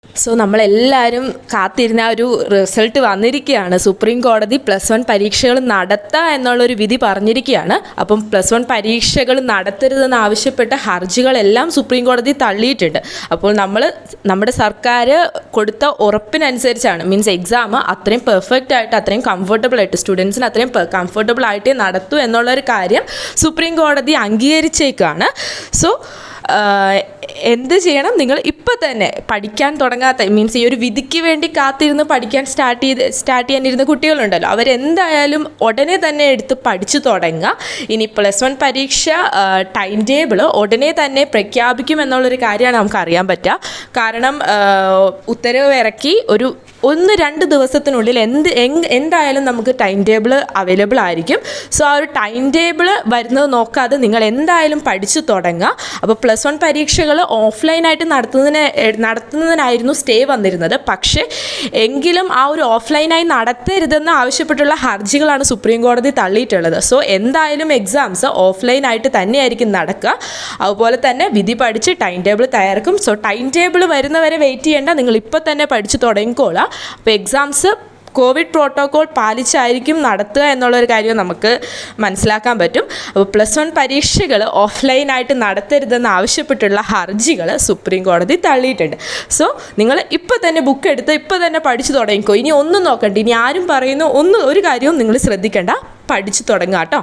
So നമ്മളെല്ലാവരും കാത്തിരുന്ന ഒരു റിസൾട്ട് വന്നിരിക്കുകയാണ്. സുപ്രീം കോടതി +1 പരീക്ഷകൾ നടത്തുക എന്നുള്ളൊരു വിധി പറഞ്ഞിരിക്കുകയാണ്. അപ്പം +1 പരീക്ഷകൾ നടത്തരുതെന്ന് ആവശ്യപ്പെട്ട ഹർജികളെല്ലാം സുപ്രീം കോടതി തള്ളിയിട്ടുണ്ട്. അപ്പോൾ നമ്മുടെ സർക്കാർ കൊടുത്ത ഉറപ്പിനനുസരിച്ചാണ്, മീൻസ് എക്സാം അത്രയും പെർഫെക്റ്റ് ആയിട്ട് അത്രയും കംഫർട്ടബിൾ ആയിട്ട് സ്റ്റുഡൻസിന് അത്രയും കംഫർട്ടബിൾ ആയിട്ട് നടത്തൂ എന്നുള്ളൊരു കാര്യം സുപ്രീം കോടതി അംഗീകരിച്ചേക്കാണ്. സോ എന്ത് ചെയ്യണം, നിങ്ങൾ ഇപ്പം തന്നെ പഠിക്കാൻ തുടങ്ങാത്ത, മീൻസ് ഈ ഒരു വിധിക്ക് വേണ്ടി കാത്തിരുന്ന് പഠിക്കാൻ സ്റ്റാർട്ട് ചെയ്യാനിരുന്ന കുട്ടികളുണ്ടല്ലോ, അവരെന്തായാലും ഉടനെ തന്നെ എടുത്ത് പഠിച്ചു തുടങ്ങുക. ഇനി +1 പരീക്ഷ ടൈം ടേബിൾ ഉടനെ തന്നെ പ്രഖ്യാപിക്കും എന്നുള്ളൊരു കാര്യമാണ് നമുക്ക് അറിയാൻ പറ്റുക. കാരണം ഉത്തരവ് ഇറക്കി ഒരു 1-2 ദിവസത്തിനുള്ളിൽ എന്തായാലും നമുക്ക് ടൈം ടേബിൾ അവൈലബിൾ ആയിരിക്കും. സോ ആ ഒരു ടൈം ടേബിൾ വരുന്നത് നോക്കാതെ നിങ്ങൾ എന്തായാലും പഠിച്ചു തുടങ്ങുക. അപ്പോൾ +1 പരീക്ഷകൾ ഓഫ്ലൈനായിട്ട് നടത്തുന്നതിനായിരുന്നു സ്റ്റേ വന്നിരുന്നത്. പക്ഷേ എങ്കിലും ആ ഒരു ഓഫ്ലൈനായി നടത്തരുതെന്ന് ആവശ്യപ്പെട്ടുള്ള ഹർജികളാണ് സുപ്രീം കോടതി തള്ളിയിട്ടുള്ളത്. സോ എന്തായാലും എക്സാംസ് ഓഫ്ലൈനായിട്ട് തന്നെയായിരിക്കും നടക്കുക. അതുപോലെ തന്നെ വിധി പഠിച്ച് ടൈം ടേബിൾ തയ്യാറാക്കും. സോ ടൈം ടേബിൾ വരുന്നവരെ വെയിറ്റ് ചെയ്യേണ്ട, നിങ്ങൾ ഇപ്പോൾ തന്നെ പഠിച്ചു തുടങ്ങിക്കോളാം. അപ്പോൾ എക്സാംസ് കോവിഡ് പ്രോട്ടോക്കോൾ പാലിച്ചായിരിക്കും നടത്തുക എന്നുള്ളൊരു കാര്യം നമുക്ക് മനസ്സിലാക്കാൻ പറ്റും. അപ്പോൾ +1 പരീക്ഷകൾ ഓഫ്ലൈനായിട്ട് നടത്തരുതെന്ന് ആവശ്യപ്പെട്ടുള്ള ഹർജികൾ സുപ്രീം കോടതി തള്ളിയിട്ടുണ്ട്. സോ നിങ്ങൾ ഇപ്പോൾ തന്നെ ബുക്ക് എടുത്ത് ഇപ്പോൾ തന്നെ പഠിച്ചു തുടങ്ങിക്കോ. ഇനി ഒന്നും നോക്കണ്ട, ഇനി ആരും പറയുന്നു ഒരു കാര്യവും നിങ്ങൾ ശ്രദ്ധിക്കേണ്ട, പഠിച്ചു തുടങ്ങുക കേട്ടോ.